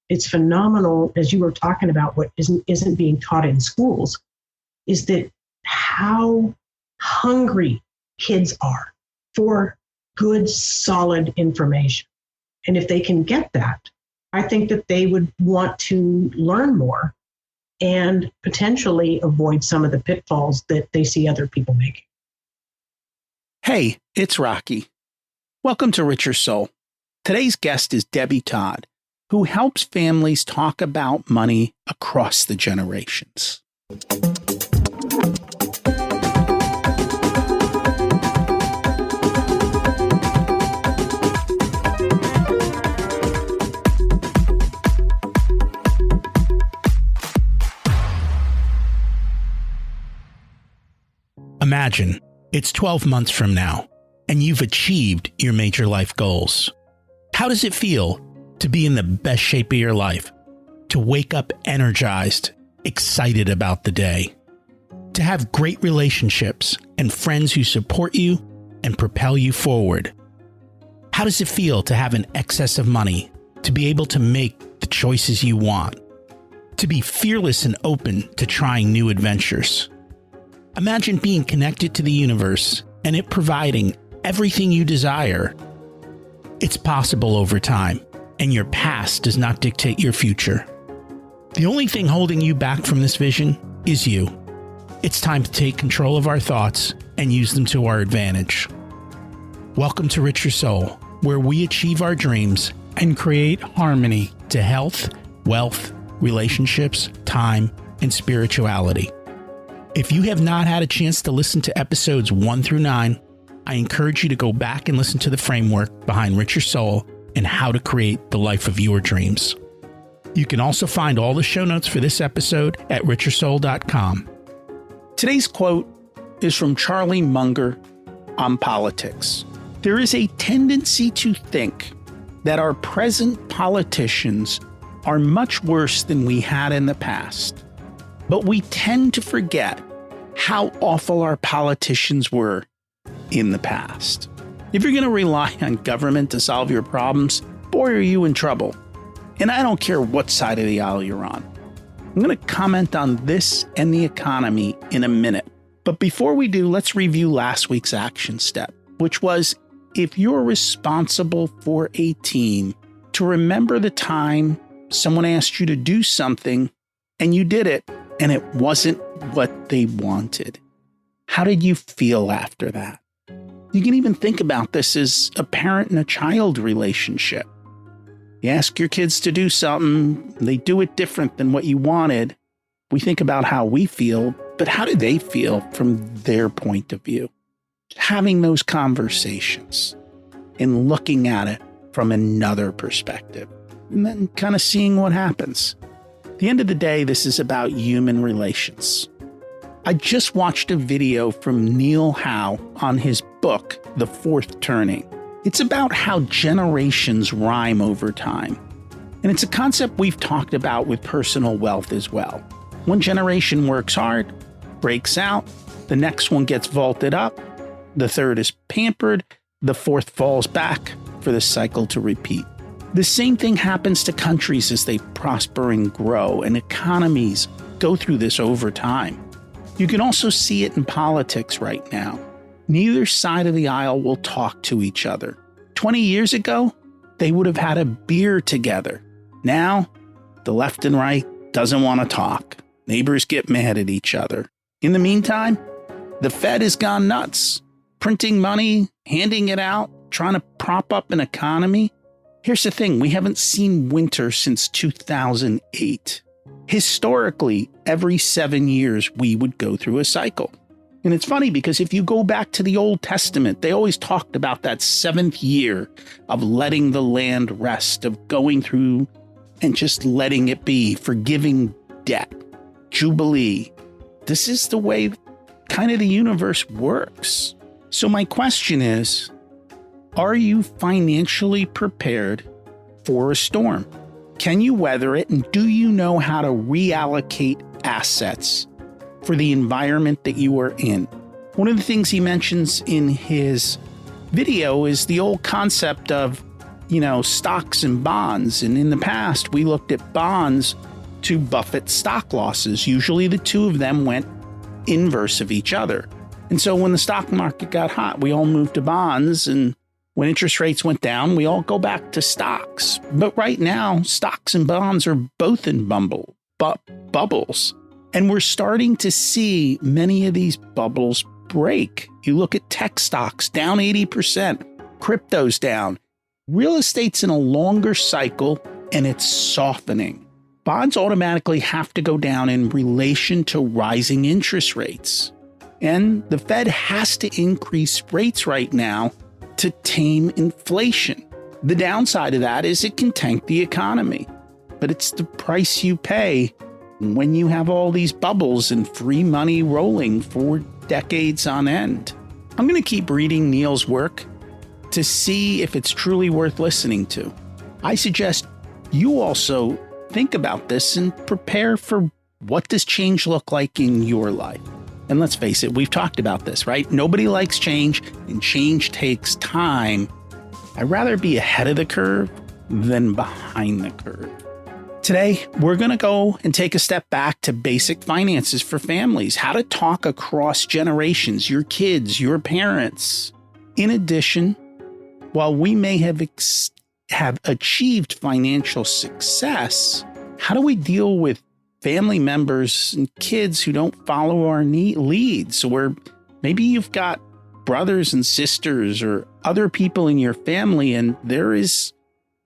it's phenomenal, as you were talking about, what isn't being taught in schools, is that how hungry kids are for good, solid information. And if they can get that, I think that they would want to learn more and potentially avoid some of the pitfalls that they see other people making. Hey, it's Rocky. Welcome to Richer Soul. Today's guest is Debbie Todd, who helps families talk about money across the generations. Imagine it's 12 months from now, and you've achieved your major life goals. How does it feel to be in the best shape of your life, to wake up energized, excited about the day, to have great relationships and friends who support you and propel you forward? How does it feel to have an excess of money, to be able to make the choices you want, to be fearless and open to trying new adventures? Imagine being connected to the universe and it providing everything you desire. It's possible over time, and your past does not dictate your future. The only thing holding you back from this vision is you. It's time to take control of our thoughts and use them to our advantage. Welcome to Richer Soul, where we achieve our dreams and create harmony to health, wealth, relationships, time, and spirituality. If you have not had a chance to listen to episodes 1 through 9, I encourage you to go back and listen to the framework behind Richer Soul and how to create the life of your dreams. You can also find all the show notes for this episode at richersoul.com. Today's quote is from Charlie Munger on politics. There is a tendency to think that our present politicians are much worse than we had in the past, but we tend to forget how awful our politicians were in the past. If you're going to rely on government to solve your problems, boy, are you in trouble. And I don't care what side of the aisle you're on. I'm going to comment on this and the economy in a minute. But before we do, let's review last week's action step, which was, if you're responsible for a team, to remember the time someone asked you to do something and you did it, and it wasn't what they wanted. How did you feel after that? You can even think about this as a parent and a child relationship. You ask your kids to do something, they do it different than what you wanted. We think about how we feel, but how do they feel from their point of view? Having those conversations and looking at it from another perspective, and then kind of seeing what happens. At the end of the day, this is about human relations. I just watched a video from Neil Howe on his book, The Fourth Turning. It's about how generations rhyme over time. And it's a concept we've talked about with personal wealth as well. One generation works hard, breaks out, the next one gets vaulted up, the third is pampered, the fourth falls back for the cycle to repeat. The same thing happens to countries as they prosper and grow, and economies go through this over time. You can also see it in politics right now. Neither side of the aisle will talk to each other. 20 years ago, they would have had a beer together. Now, the left and right doesn't want to talk. Neighbors get mad at each other. In the meantime, the Fed has gone nuts, printing money, handing it out, trying to prop up an economy. Here's the thing, we haven't seen winter since 2008. Historically, every 7 years, we would go through a cycle. And it's funny because if you go back to the Old Testament, they always talked about that 7th year of letting the land rest, of going through and just letting it be, forgiving debt, Jubilee. This is the way kind of the universe works. So my question is, are you financially prepared for a storm? Can you weather it, and do you know how to reallocate assets for the environment that you are in? One of the things he mentions in his video is the old concept of stocks and bonds. And in the past, we looked at bonds to buffet stock losses. Usually the two of them went inverse of each other. And so when the stock market got hot, we all moved to bonds. And when interest rates went down, we all go back to stocks. But right now, stocks and bonds are both in bubbles. And we're starting to see many of these bubbles break. You look at tech stocks down 80%, crypto's down. Real estate's in a longer cycle and it's softening. Bonds automatically have to go down in relation to rising interest rates. And the Fed has to increase rates right now to tame inflation. The downside of that is it can tank the economy, but it's the price you pay when you have all these bubbles and free money rolling for decades on end. I'm going to keep reading Neil's work to see if it's truly worth listening to. I suggest you also think about this and prepare for what does change look like in your life. And let's face it, we've talked about this, right? Nobody likes change, and change takes time. I'd rather be ahead of the curve than behind the curve. Today, we're going to go and take a step back to basic finances for families, how to talk across generations, your kids, your parents. In addition, while we may have achieved financial success, how do we deal with family members and kids who don't follow our leads? Or maybe you've got brothers and sisters or other people in your family and there is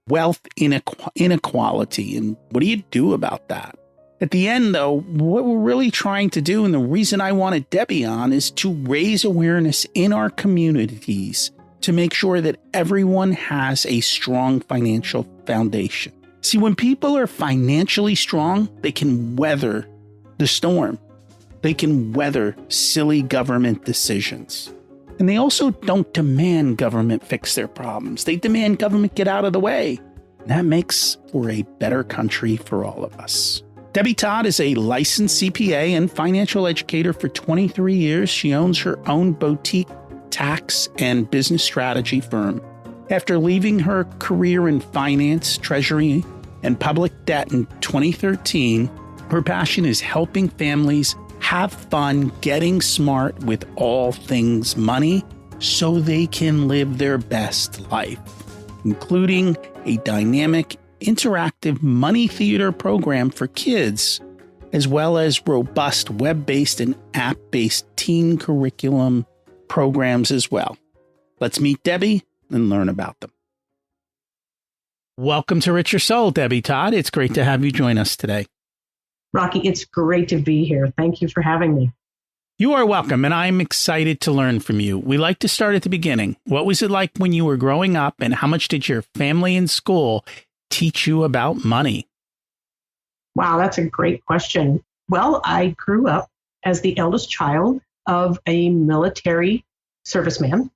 wealth inequality. And what do you do about that? At the end, though, what we're really trying to do, and the reason I wanted Debbie on, is to raise awareness in our communities to make sure that everyone has a strong financial foundation. See, when people are financially strong, they can weather the storm. They can weather silly government decisions. And they also don't demand government fix their problems. They demand government get out of the way. That makes for a better country for all of us. Debbie Todd is a licensed CPA and financial educator for 23 years. She owns her own boutique tax and business strategy firm. After leaving her career in finance, treasury, and public debt in 2013, her passion is helping families have fun getting smart with all things money so they can live their best life, including a dynamic, interactive money theater program for kids, as well as robust web-based and app-based teen curriculum programs as well. Let's meet Debbie and learn about them. Welcome to Rich Your Soul, Debbie Todd. It's great to have you join us today. Rocky, it's great to be here. Thank you for having me. You are welcome, and I'm excited to learn from you. We like to start at the beginning. What was it like when you were growing up, and how much did your family and school teach you about money? Wow, that's a great question. Well, I grew up as the eldest child of a military serviceman,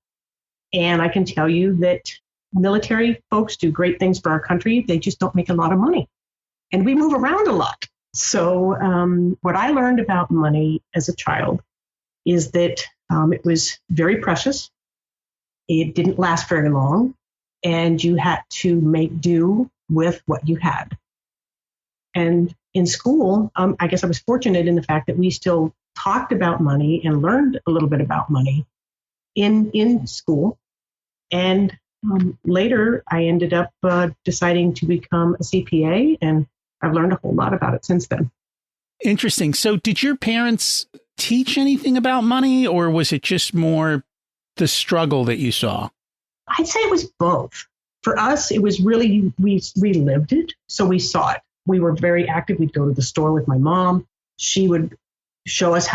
and I can tell you that military folks do great things for our country. They just don't make a lot of money, and we move around a lot. So what I learned about money as a child is that it was very precious. It didn't last very long, and you had to make do with what you had. And in school, I guess I was fortunate in the fact that we still talked about money and learned a little bit about money in school. And later, I ended up deciding to become a CPA, and I've learned a whole lot about it since then. Interesting. So did your parents teach anything about money, or was it just more the struggle that you saw? I'd say it was both. For us, it was really, we lived it, so we saw it. We were very active. We'd go to the store with my mom. She would show us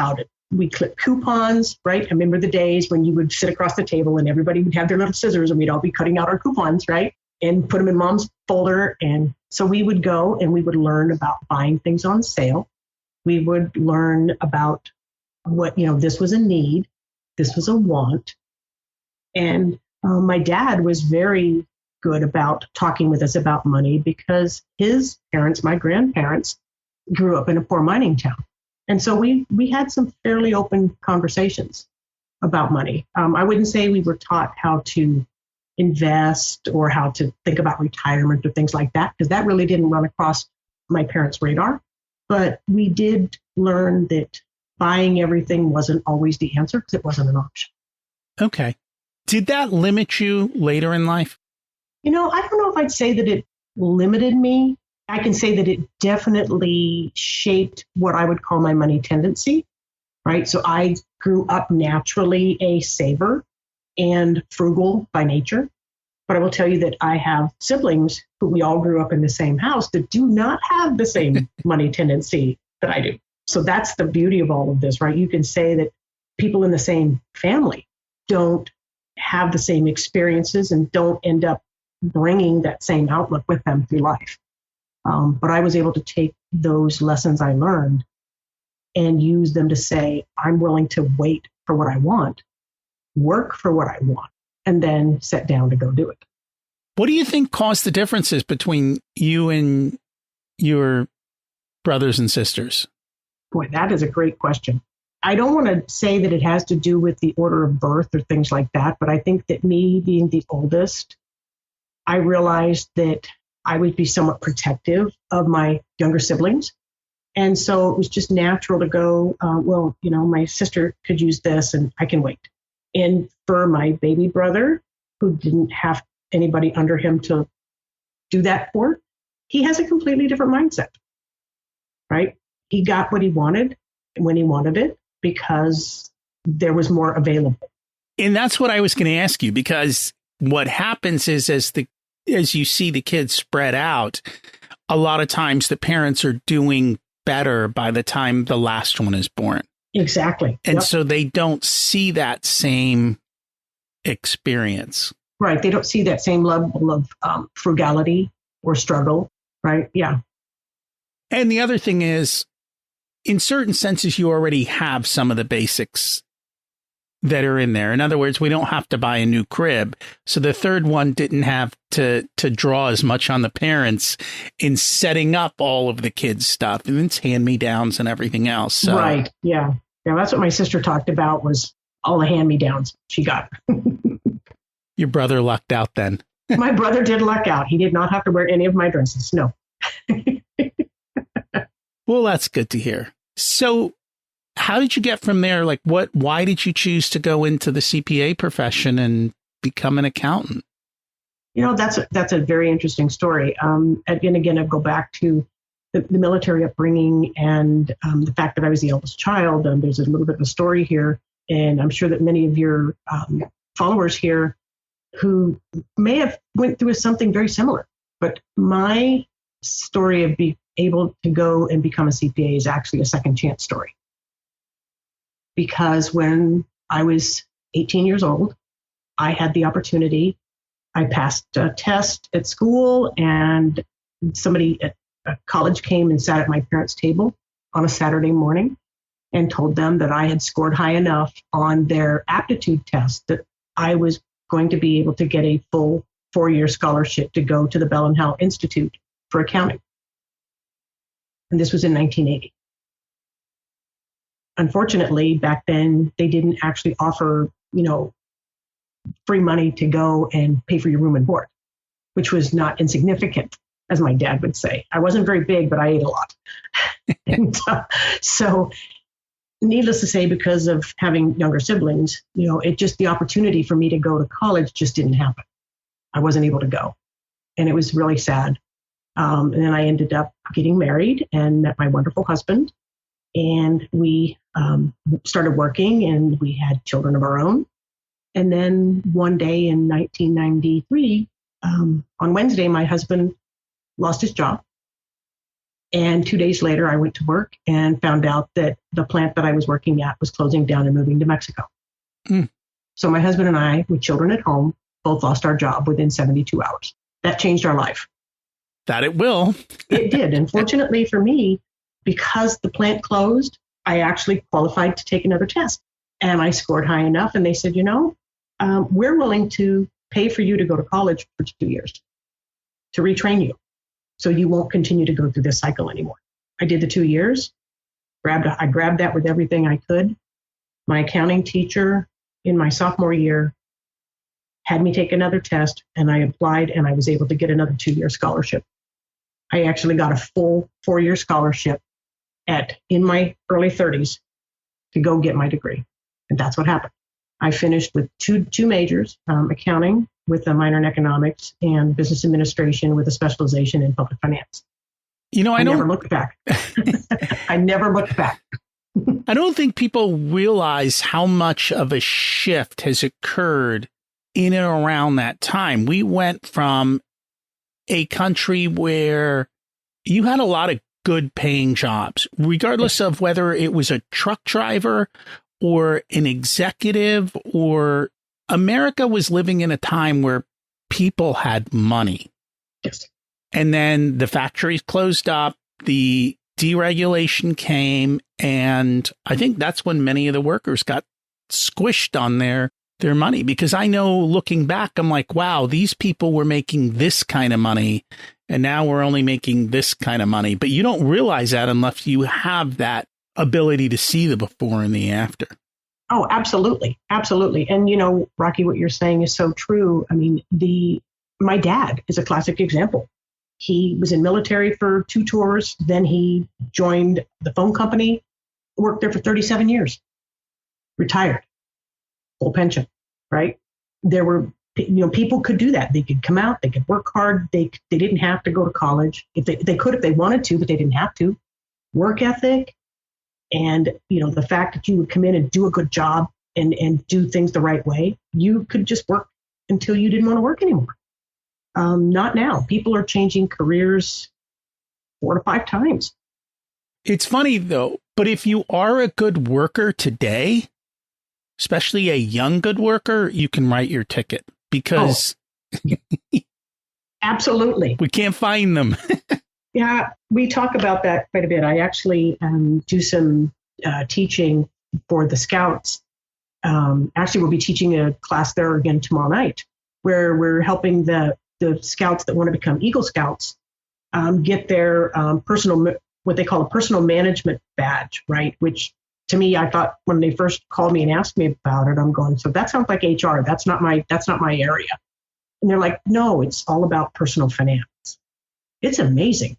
we clip coupons, right? I remember the days when you would sit across the table and everybody would have their little scissors and we'd all be cutting out our coupons, right? And put them in mom's folder. And so we would go and we would learn about buying things on sale. We would learn about what, this was a need, this was a want. And my dad was very good about talking with us about money because his parents, my grandparents, grew up in a poor mining town. And so we had some fairly open conversations about money. I wouldn't say we were taught how to invest or how to think about retirement or things like that, because that really didn't run across my parents' radar. But we did learn that buying everything wasn't always the answer because it wasn't an option. Okay. Did that limit you later in life? I don't know if I'd say that it limited me. I can say that it definitely shaped what I would call my money tendency, right? So I grew up naturally a saver and frugal by nature. But I will tell you that I have siblings who we all grew up in the same house that do not have the same money tendency that I do. So that's the beauty of all of this, right? You can say that people in the same family don't have the same experiences and don't end up bringing that same outlook with them through life. But I was able to take those lessons I learned and use them to say, I'm willing to wait for what I want, work for what I want, and then sit down to go do it. What do you think caused the differences between you and your brothers and sisters? Boy, that is a great question. I don't want to say that it has to do with the order of birth or things like that, but I think that me being the oldest, I realized that I would be somewhat protective of my younger siblings. And so it was just natural to go, my sister could use this and I can wait. And for my baby brother, who didn't have anybody under him to do that for, he has a completely different mindset, right? He got what he wanted when he wanted it because there was more available. And that's what I was going to ask you, because what happens is as you see the kids spread out, a lot of times the parents are doing better by the time the last one is born. Exactly. And so they don't see that same experience. Right. They don't see that same level of frugality or struggle. Right. Yeah. And the other thing is, in certain senses, you already have some of the basics that are in there. In other words, we don't have to buy a new crib. So the third one didn't have to draw as much on the parents in setting up all of the kids' stuff, and it's hand-me-downs and everything else. So. Right. Yeah. Yeah. That's what my sister talked about, was all the hand-me-downs she got. Your brother lucked out then. My brother did luck out. He did not have to wear any of my dresses. No. Well, that's good to hear. So how did you get from there? Like why did you choose to go into the CPA profession and become an accountant? That's a very interesting story. And again, I go back to the military upbringing and the fact that I was the eldest child. There's a little bit of a story here. And I'm sure that many of your followers here who may have went through something very similar. But my story of being able to go and become a CPA is actually a second chance story. Because when I was 18 years old, I had the opportunity. I passed a test at school, and somebody at college came and sat at my parents' table on a Saturday morning and told them that I had scored high enough on their aptitude test that I was going to be able to get a full 4-year scholarship to go to the Bell and Howell Institute for accounting. And this was in 1980. Unfortunately, back then, they didn't actually offer, free money to go and pay for your room and board, which was not insignificant, as my dad would say. I wasn't very big, but I ate a lot. And so needless to say, because of having younger siblings, the opportunity for me to go to college just didn't happen. I wasn't able to go. And it was really sad. And then I ended up getting married and met my wonderful husband. And we started working, and we had children of our own. And then one day in 1993, on Wednesday, my husband lost his job. And 2 days later, I went to work and found out that the plant that I was working at was closing down and moving to Mexico. Mm. So my husband and I, with children at home, both lost our job within 72 hours. That changed our life. That it will. It did. And fortunately for me, because the plant closed, I actually qualified to take another test. And I scored high enough. And they said, we're willing to pay for you to go to college for 2 years to retrain you, so you won't continue to go through this cycle anymore. I did the 2 years. I grabbed that with everything I could. My accounting teacher in my sophomore year had me take another test, and I applied, and I was able to get another 2-year scholarship. I actually got a full 4-year scholarship in my early 30s to go get my degree. And that's what happened. I finished with two majors, accounting with a minor in economics and business administration with a specialization in public finance. I never looked back. I never looked back. I don't think people realize how much of a shift has occurred in and around that time. We went from a country where you had a lot of good paying jobs, regardless of whether it was a truck driver or an executive, or America was living in a time where people had money. Yes. And then the factories closed up, the deregulation came, and I think that's when many of the workers got squished on their money. Because I know, looking back, I'm like, wow, these people were making this kind of money, and now we're only making this kind of money. But you don't realize that unless you have that ability to see the before and the after. Oh, absolutely. Absolutely. And, Rocky, what you're saying is so true. I mean, my dad is a classic example. He was in military for 2 tours. Then he joined the phone company, worked there for 37 years, retired, full pension, right? There were, people could do that. They could come out, they could work hard. They didn't have to go to college. If they could, if they wanted to, but they didn't have to. Work ethic. And, the fact that you would come in and do a good job and do things the right way, you could just work until you didn't want to work anymore. Not now. People are changing careers 4 to 5 times. It's funny, though, but if you are a good worker today, especially a young good worker, you can write your ticket because absolutely, we can't find them. Yeah, we talk about that quite a bit. I actually do some teaching for the Scouts. Actually, we'll be teaching a class there again tomorrow night, where we're helping the Scouts that want to become Eagle Scouts get their what they call a personal management badge, right? Which to me, I thought when they first called me and asked me about it, I'm going, so that sounds like HR. That's not my area. And they're like, no, it's all about personal finance. It's amazing.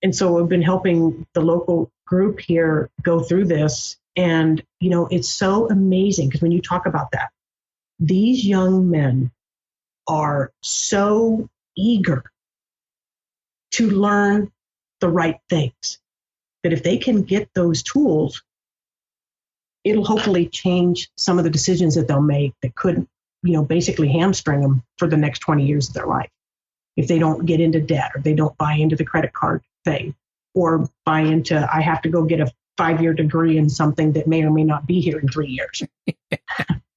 And so we've been helping the local group here go through this. And, it's so amazing because when you talk about that, these young men are so eager to learn the right things that if they can get those tools, it'll hopefully change some of the decisions that they'll make that could, basically hamstring them for the next 20 years of their life. If they don't get into debt or they don't buy into the credit card thing or buy into, I have to go get a 5-year degree in something that may or may not be here in 3 years.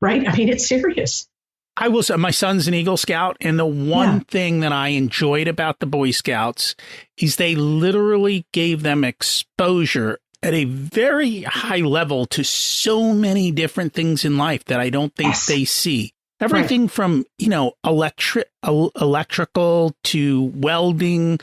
Right? I mean, it's serious. I will say my son's an Eagle Scout. And the one thing that I enjoyed about the Boy Scouts is they literally gave them exposure at a very high level to so many different things in life that I don't think they see. Everything from, electrical to welding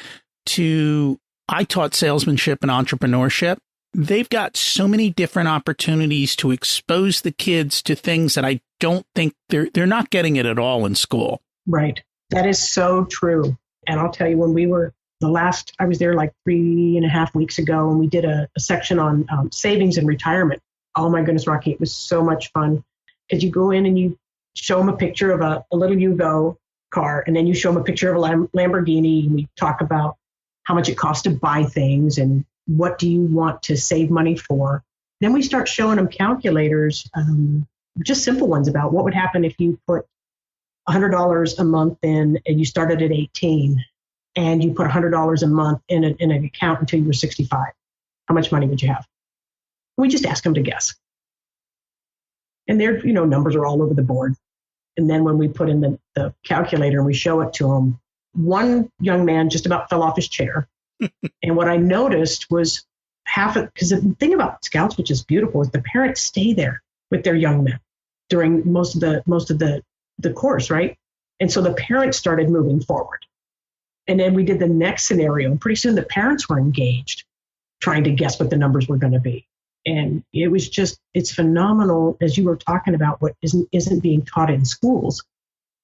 to I taught salesmanship and entrepreneurship. They've got so many different opportunities to expose the kids to things that I don't think they're not getting it at all in school. Right. That is so true. And I'll tell you, when I was there like 3.5 weeks ago, and we did a section on savings and retirement. Oh my goodness, Rocky, it was so much fun because you go in and you show them a picture of a little Yugo car, and then you show them a picture of a Lamborghini, and we talk about how much it costs to buy things and what do you want to save money for. Then we start showing them calculators, just simple ones about what would happen if you put $100 a month in and you started at 18 and you put $100 a month in an account until you were 65. How much money would you have? We just ask them to guess. And their, numbers are all over the board. And then when we put in the calculator and we show it to them, one young man just about fell off his chair. And what I noticed was because the thing about Scouts, which is beautiful, is the parents stay there with their young men during most of the course, right? And so the parents started moving forward. And then we did the next scenario, and pretty soon the parents were engaged, trying to guess what the numbers were going to be. And it was it's phenomenal, as you were talking about, what isn't being taught in schools,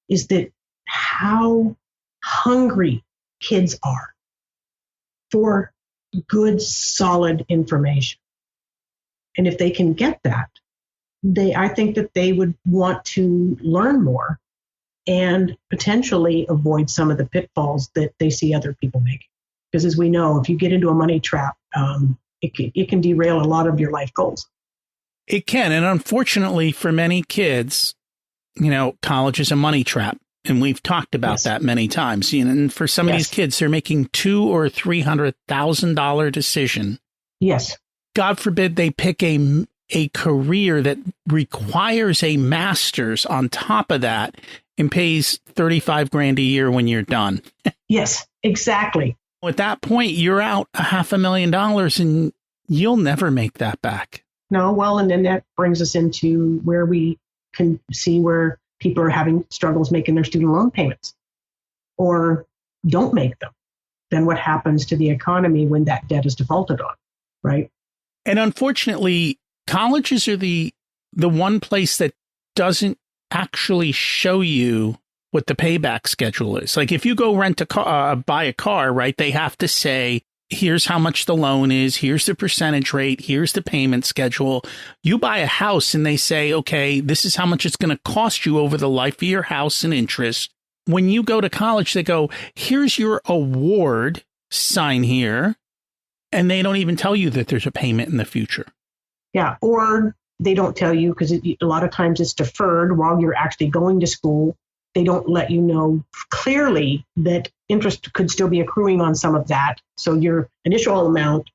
is that how hungry kids are for good, solid information. And if they can get that, I think that they would want to learn more and potentially avoid some of the pitfalls that they see other people making. Because as we know, if you get into a money trap, it can derail a lot of your life goals. It can. And unfortunately for many kids, college is a money trap. And we've talked about that many times. And for some of these kids, they're making $200,000 or $300,000 decision. Yes. God forbid they pick a career that requires a master's on top of that and pays $35,000 a year when you're done. Yes, exactly. At that point, you're out $500,000 and you'll never make that back. No, well, and then that brings us into where we can see where people are having struggles making their student loan payments or don't make them. Then what happens to the economy when that debt is defaulted on, right? And unfortunately, colleges are the one place that doesn't actually show you what the payback schedule is. Like if you go rent a car, buy a car, right? They have to say, here's how much the loan is. Here's the percentage rate. Here's the payment schedule. You buy a house and they say, okay, this is how much it's going to cost you over the life of your house and interest. When you go to college, they go, here's your award, sign here. And they don't even tell you that there's a payment in the future. Yeah. Or they don't tell you because a lot of times it's deferred while you're actually going to school. They don't let you know clearly that interest could still be accruing on some of that. So your initial amount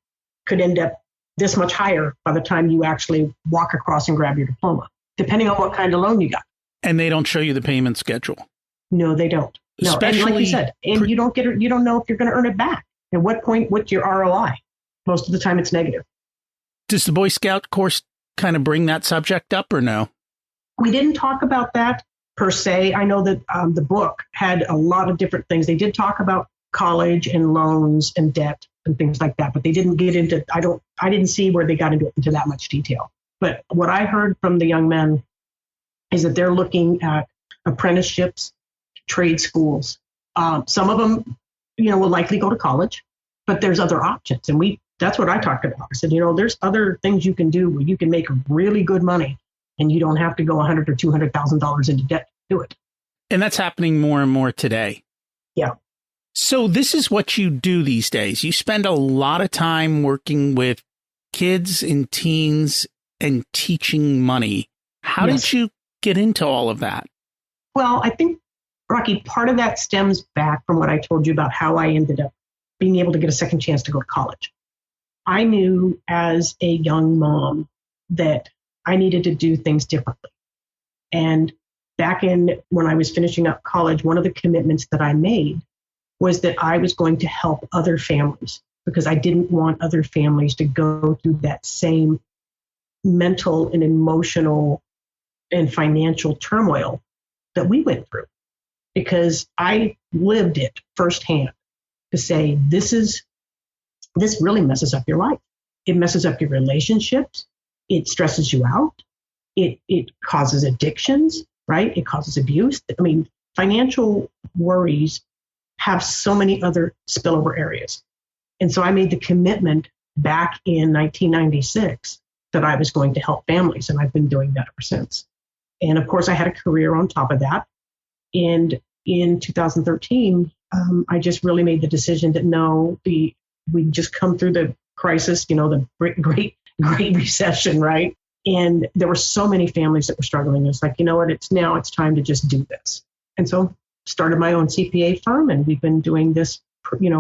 could end up this much higher by the time you actually walk across and grab your diploma, depending on what kind of loan you got. And they don't show you the payment schedule. No, they don't. No, especially, and like you said, and you don't know if you're going to earn it back. At what point, what's your ROI? Most of the time it's negative. Does the Boy Scout course kind of bring that subject up or no? We didn't talk about that per se. I know that the book had a lot of different things. They did talk about college and loans and debt and things like that, but they didn't get into, I didn't see where they got into that much detail. But what I heard from the young men is that they're looking at apprenticeships, trade schools. Some of them, will likely go to college, but there's other options. And that's what I talked about. I said, there's other things you can do where you can make really good money and you don't have to go $100,000 or $200,000 into debt to do it. And that's happening more and more today. Yeah. So this is what you do these days. You spend a lot of time working with kids and teens and teaching money. How did you get into all of that? Well, I think, Rocky, part of that stems back from what I told you about how I ended up being able to get a second chance to go to college. I knew as a young mom that I needed to do things differently. And back when I was finishing up college, one of the commitments that I made was that I was going to help other families because I didn't want other families to go through that same mental and emotional and financial turmoil that we went through. Because I lived it firsthand to say, this really messes up your life. It messes up your relationships. It stresses you out. It causes addictions, right? It causes abuse. I mean, financial worries have so many other spillover areas. And so I made the commitment back in 1996 that I was going to help families. And I've been doing that ever since. And of course, I had a career on top of that. And in 2013, I just really made the decision that we just come through the crisis, the great recession, right? And there were so many families that were struggling. It's like, it's time to just do this. And so started my own CPA firm, and we've been doing this,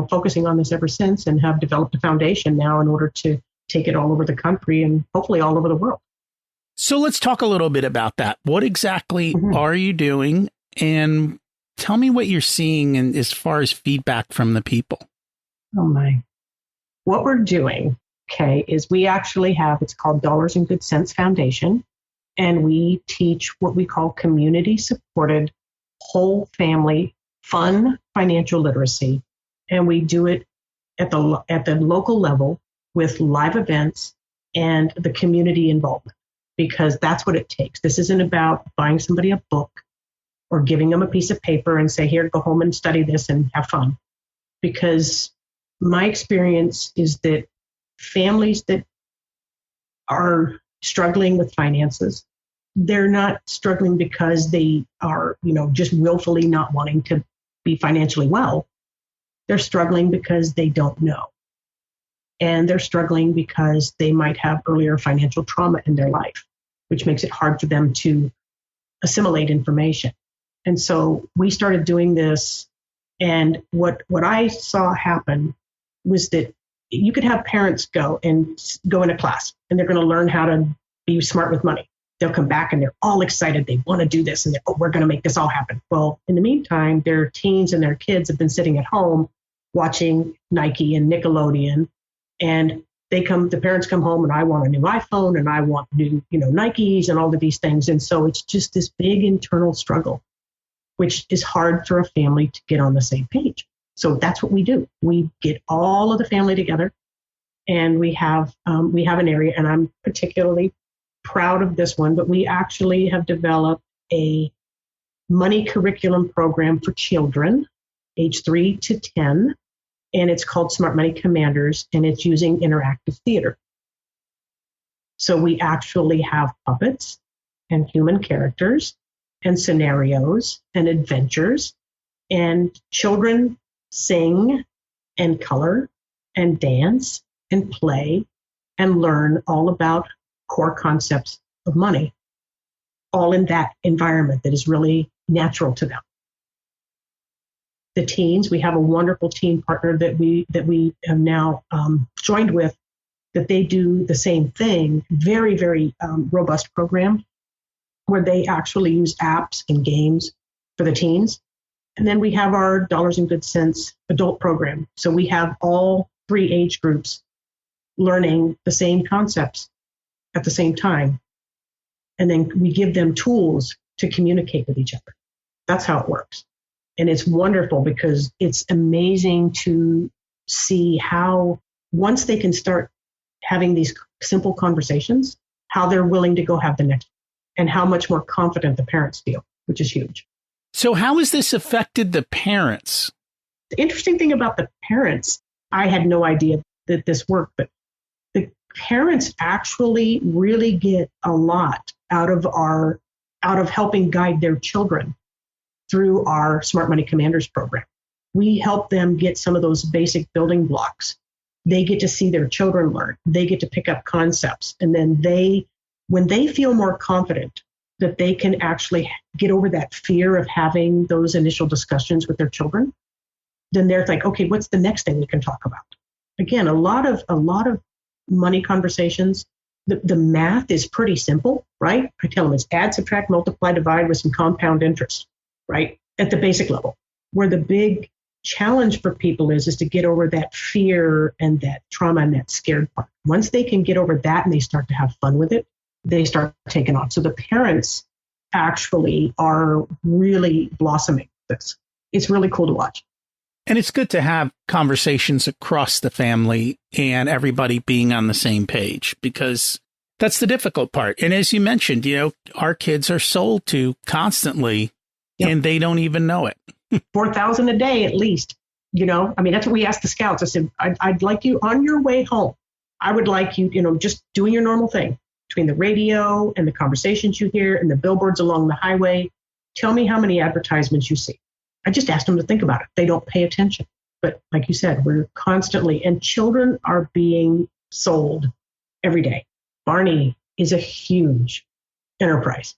focusing on this ever since, and have developed a foundation now in order to take it all over the country and hopefully all over the world. So let's talk a little bit about that. What exactly are you doing? And tell me what you're seeing as far as feedback from the people. Oh my. What we're doing, is we actually have, it's called Dollars and Good Sense Foundation. And we teach what we call community supported, whole family, fun financial literacy. And we do it at the local level with live events and the community involvement, because that's what it takes. This isn't about buying somebody a book or giving them a piece of paper and say, here, go home and study this and have fun. Because my experience is that families that are struggling with finances, they're not struggling because they are, just willfully not wanting to be financially well. They're struggling because they don't know. And they're struggling because they might have earlier financial trauma in their life, which makes it hard for them to assimilate information. And so we started doing this. And what I saw happen was that you could have parents go in a class and they're going to learn how to be smart with money. They'll come back and they're all excited. They want to do this and we're going to make this all happen. Well, in the meantime, their teens and their kids have been sitting at home watching Nike and Nickelodeon, and the parents come home and I want a new iPhone and I want new, Nikes and all of these things. And so it's just this big internal struggle, which is hard for a family to get on the same page. So that's what we do. We get all of the family together, and we have an area, and I'm particularly proud of this one, but we actually have developed a money curriculum program for children age 3 to 10, and it's called Smart Money Commanders, and it's using interactive theater. So we actually have puppets and human characters and scenarios and adventures, and children sing and color and dance and play and learn all about core concepts of money, all in that environment that is really natural to them. The teens, we have a wonderful teen partner that we have now joined with, that they do the same thing, very, very robust program where they actually use apps and games for the teens. And then we have our Dollars and Good Cents adult program. So we have all 3 age groups learning the same concepts at the same time. And then we give them tools to communicate with each other. That's how it works. And it's wonderful because it's amazing to see how once they can start having these simple conversations, how they're willing to go have the next, and how much more confident the parents feel, which is huge. So how has this affected the parents? The interesting thing about the parents, I had no idea that this worked, but the parents actually really get a lot out of helping guide their children through our Smart Money Commanders program. We help them get some of those basic building blocks. They get to see their children learn. They get to pick up concepts. And then when they feel more confident that they can actually get over that fear of having those initial discussions with their children, then they're like, okay, what's the next thing we can talk about? Again, a lot of money conversations, the math is pretty simple, right? I tell them it's add, subtract, multiply, divide with some compound interest, right? At the basic level. Where the big challenge for people is to get over that fear and that trauma and that scared part. Once they can get over that and they start to have fun with it, they start taking off. So the parents actually are really blossoming this. It's really cool to watch. And it's good to have conversations across the family and everybody being on the same page, because that's the difficult part. And as you mentioned, our kids are sold to constantly, yep, and they don't even know it. 4,000 a day at least. That's what we asked the scouts. I said, I'd like you on your way home. I would like you, just doing your normal thing between the radio and the conversations you hear and the billboards along the highway. Tell me how many advertisements you see. I just asked them to think about it. They don't pay attention. But like you said, we're constantly, and children are being sold every day. Barney is a huge enterprise.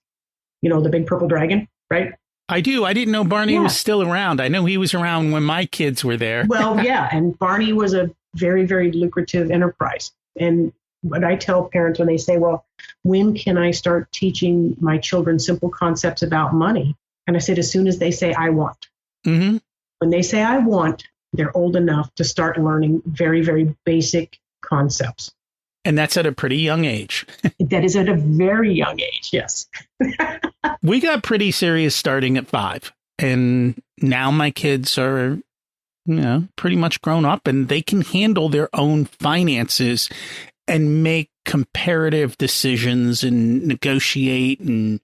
The big purple dragon, right? I do. I didn't know Barney was still around. I know he was around when my kids were there. Well, yeah. And Barney was a very, very lucrative enterprise. And what I tell parents when they say, well, when can I start teaching my children simple concepts about money? And I said, as soon as they say, I want. Mm-hmm. When they say, I want, they're old enough to start learning very, very basic concepts. And that's at a pretty young age. That is at a very young age, yes. We got pretty serious starting at 5. And now my kids are, pretty much grown up, and they can handle their own finances and make comparative decisions and negotiate. And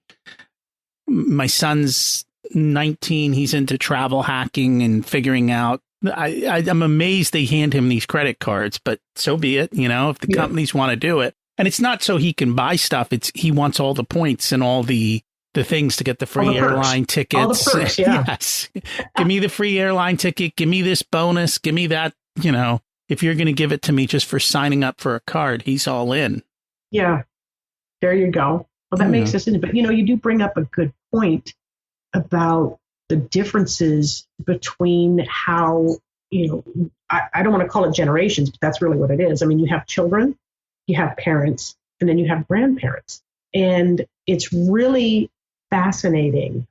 my son's 19, he's into travel hacking and figuring out. I'm amazed they hand him these credit cards, but so be it. If the companies want to do it, and it's not so he can buy stuff. It's he wants all the points and all the things to get the free airline tickets. All the perks, yeah. Yes. Give me the free airline ticket. Give me this bonus. Give me that. If you're going to give it to me just for signing up for a card, he's all in. Yeah. There you go. Well, that makes sense. But, you do bring up a good point about the differences between how, I don't want to call it generations, but that's really what it is. I mean, you have children, you have parents, and then you have grandparents. And it's really fascinating.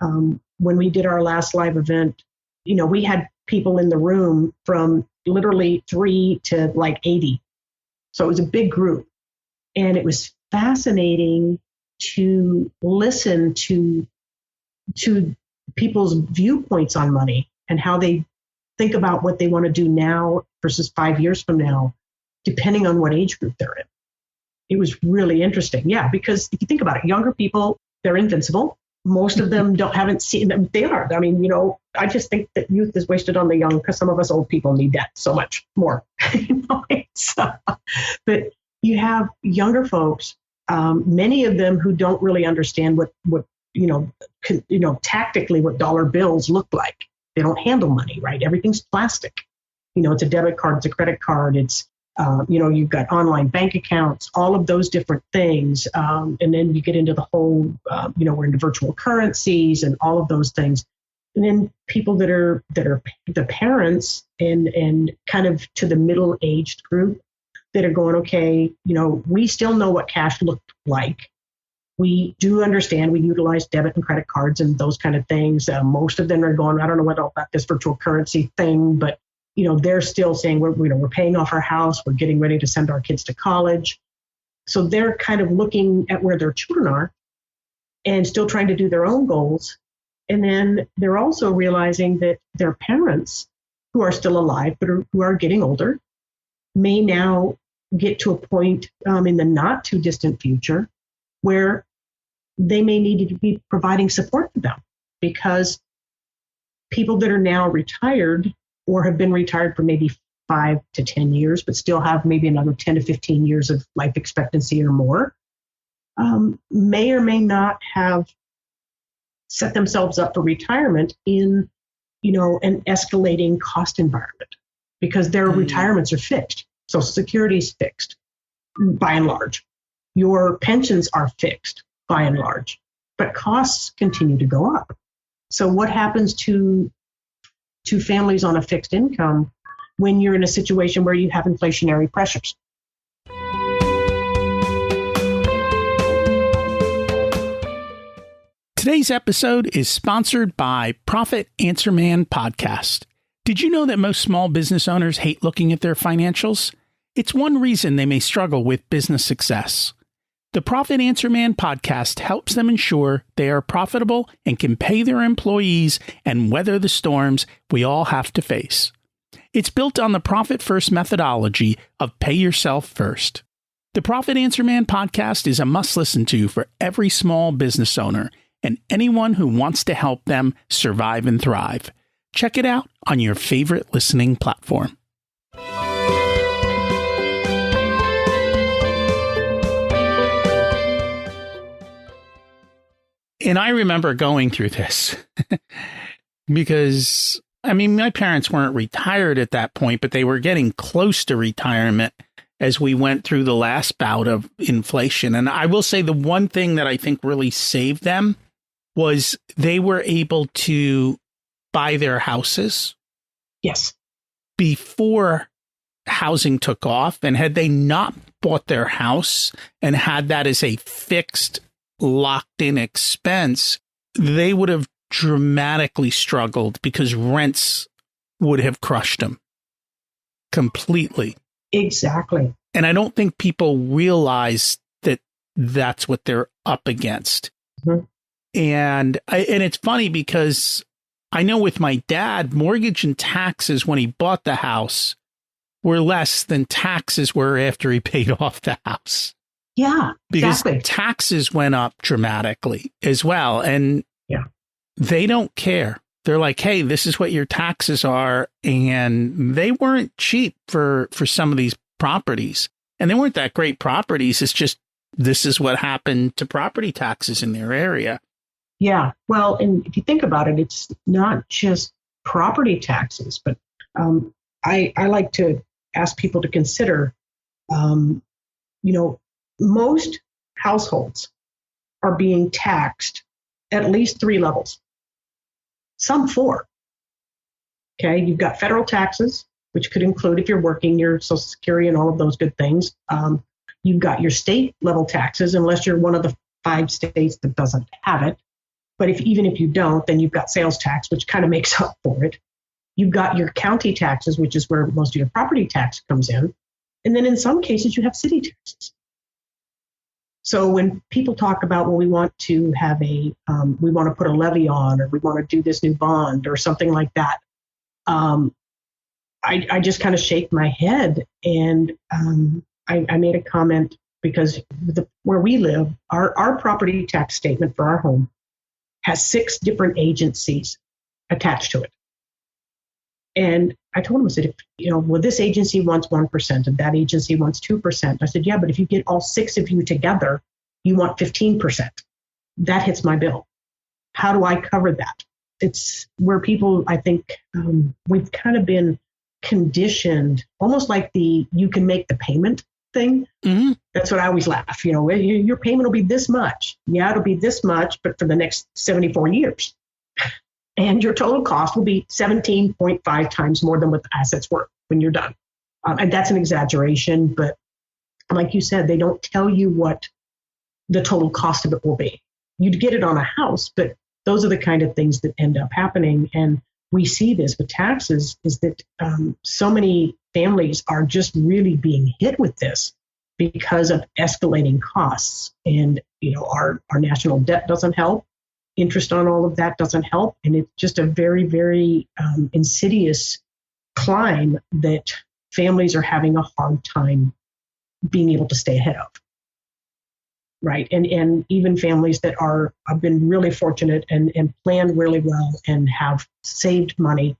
When we did our last live event, we had people in the room from literally 3 to like 80. So it was a big group. And it was fascinating to listen to people's viewpoints on money and how they think about what they want to do now versus 5 years from now, depending on what age group they're in. It was really interesting. Yeah, because if you think about it, younger people, they're invincible. Most of them haven't seen them. They are. I mean, I just think that youth is wasted on the young because some of us old people need that so much more. But you have younger folks, many of them who don't really understand what tactically what dollar bills look like. They don't handle money, right? Everything's plastic. It's a debit card, it's a credit card, it's you've got online bank accounts, all of those different things. And then you get into the whole, we're into virtual currencies and all of those things. And then people that are the parents and kind of to the middle-aged group that are going, okay, we still know what cash looked like. We do understand we utilize debit and credit cards and those kind of things. Most of them are going, I don't know what about this virtual currency thing, but they're still saying we're paying off our house. We're getting ready to send our kids to college. So they're kind of looking at where their children are and still trying to do their own goals. And then they're also realizing that their parents who are still alive, but who are getting older, may now get to a point in the not too distant future where they may need to be providing support to them, because people that are now retired or have been retired for maybe 5 to 10 years, but still have maybe another 10 to 15 years of life expectancy or more, may or may not have set themselves up for retirement in, an escalating cost environment, because their retirements are fixed. Social Security is fixed by and large. Your pensions are fixed by and large, but costs continue to go up. So what happens to families on a fixed income when you're in a situation where you have inflationary pressures? Today's episode is sponsored by Profit Answer Man Podcast. Did you know that most small business owners hate looking at their financials? It's one reason they may struggle with business success. The Profit Answer Man podcast helps them ensure they are profitable and can pay their employees and weather the storms we all have to face. It's built on the Profit First methodology of pay yourself first. The Profit Answer Man podcast is a must listen to for every small business owner and anyone who wants to help them survive and thrive. Check it out on your favorite listening platform. And I remember going through this because, my parents weren't retired at that point, but they were getting close to retirement as we went through the last bout of inflation. And I will say the one thing that I think really saved them was they were able to buy their houses. Yes. Before housing took off. And had they not bought their house and had that as a fixed, locked in expense, they would have dramatically struggled because rents would have crushed them completely. Exactly. And I don't think people realize that that's what they're up against. Mm-hmm. And it's funny because I know with my dad, mortgage and taxes when he bought the house were less than taxes were after he paid off the house. Yeah, because exactly. Taxes went up dramatically as well. And they don't care. They're like, hey, this is what your taxes are. And they weren't cheap for some of these properties. And they weren't that great properties. It's just, this is what happened to property taxes in their area. Yeah. Well, and if you think about it, it's not just property taxes, but I like to ask people to consider, most households are being taxed at least 3 levels, some 4. Okay, you've got federal taxes, which could include, if you're working, your Social Security and all of those good things. You've got your state level taxes, unless you're one of the 5 states that doesn't have it. But even if you don't, then you've got sales tax, which kind of makes up for it. You've got your county taxes, which is where most of your property tax comes in. And then in some cases, you have city taxes. So when people talk about, well, we want to have we want to put a levy on, or we want to do this new bond or something like that, I just kind of shake my head. And I made a comment because where we live, our property tax statement for our home has 6 different agencies attached to it. And I told him, I said, well, this agency wants 1% and that agency wants 2%. I said, yeah, but if you get all 6 of you together, you want 15%. That hits my bill. How do I cover that? It's where people, I think, we've kind of been conditioned, almost like you can make the payment thing. Mm-hmm. That's what I always laugh. Your payment will be this much. Yeah, it'll be this much, but for the next 74 years. And your total cost will be 17.5 times more than what the assets were when you're done. And that's an exaggeration, but like you said, they don't tell you what the total cost of it will be. You'd get it on a house, but those are the kind of things that end up happening. And we see this with taxes, is that so many families are just really being hit with this because of escalating costs. And, our national debt doesn't help. Interest on all of that doesn't help. And it's just a very, very insidious climb that families are having a hard time being able to stay ahead of. Right. And even families that have been really fortunate and planned really well and have saved money,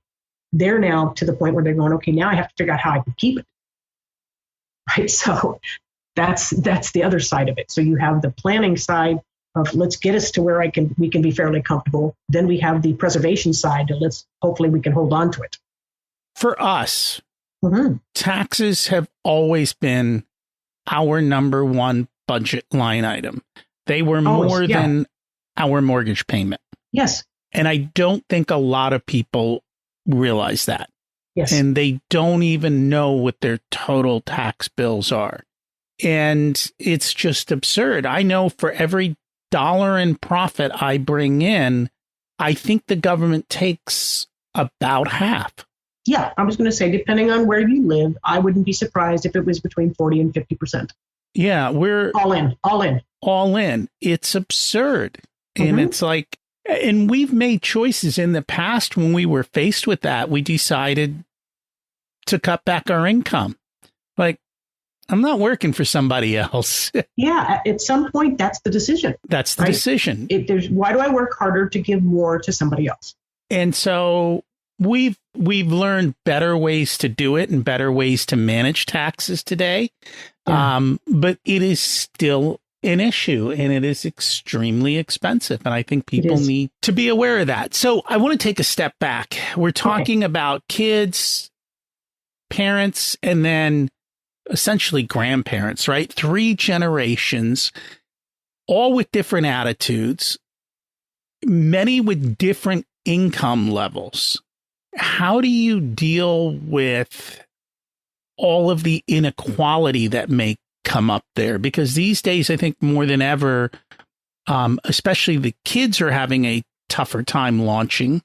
they're now to the point where they're going, okay, now I have to figure out how I can keep it. Right. So that's the other side of it. So you have the planning side of, let's get us to where we can be fairly comfortable. Then we have the preservation side, and hopefully we can hold on to it. For us, taxes have always been our number one budget line item. They were more than our mortgage payment. Yes. And I don't think a lot of people realize that. Yes. And they don't even know what their total tax bills are. And it's just absurd. I know for every dollar in profit I bring in, I think the government takes about half. Yeah, I was going to say, depending on where you live, I wouldn't be surprised if it was between 40 and 50%. Yeah, we're all in. It's absurd. And it's like, and we've made choices in the past when we were faced with that. We decided to cut back our income. Like, I'm not working for somebody else. Yeah, at some point, that's the decision. That's the decision. Why do I work harder to give more to somebody else? And so we've learned better ways to do it and better ways to manage taxes today. Yeah. But it is still an issue, and it is extremely expensive. And I think people need to be aware of that. So I want to take a step back. We're talking about kids, parents, and then essentially grandparents, right? 3 generations, all with different attitudes, many with different income levels. How do you deal with all of the inequality that may come up there? Because these days, I think more than ever, especially the kids are having a tougher time launching.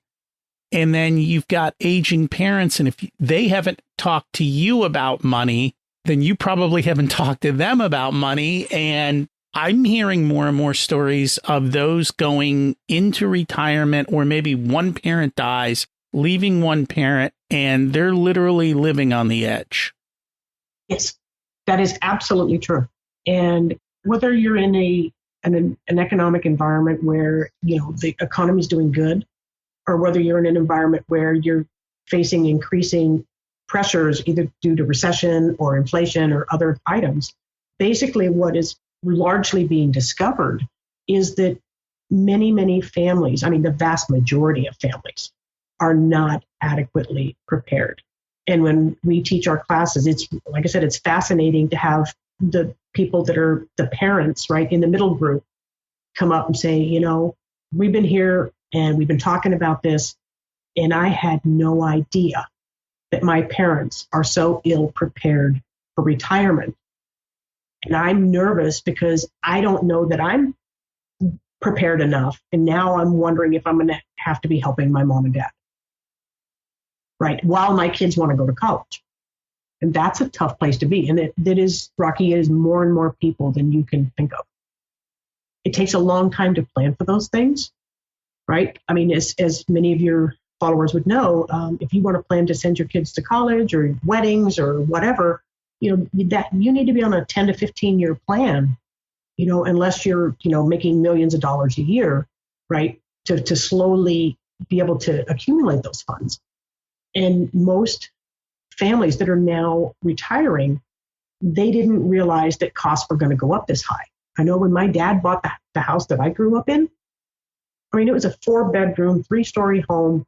And then you've got aging parents. And if they haven't talked to you about money, then you probably haven't talked to them about money. And I'm hearing more and more stories of those going into retirement, or maybe one parent dies, leaving one parent, and they're literally living on the edge. Yes, that is absolutely true. And whether you're in a an economic environment where, the economy is doing good, or whether you're in an environment where you're facing increasing pressures, either due to recession or inflation or other items, basically what is largely being discovered is that many, many families, I mean, the vast majority of families, are not adequately prepared. And when we teach our classes, it's, like I said, it's fascinating to have the people that are the parents, right, in the middle group come up and say, we've been here and we've been talking about this, and I had no idea that my parents are so ill prepared for retirement. And I'm nervous because I don't know that I'm prepared enough. And now I'm wondering if I'm going to have to be helping my mom and dad, right, while my kids want to go to college. And that's a tough place to be. And that is, Rocky, it is more and more people than you can think of. It takes a long time to plan for those things, right? I mean, as many of your followers would know, if you want to plan to send your kids to college or weddings or whatever, that you need to be on a 10 to 15 year plan, unless you're, making millions of dollars a year, right, to slowly be able to accumulate those funds. And most families that are now retiring, they didn't realize that costs were going to go up this high. I know when my dad bought the house that I grew up in, I mean, it was a 4-bedroom, 3-story home,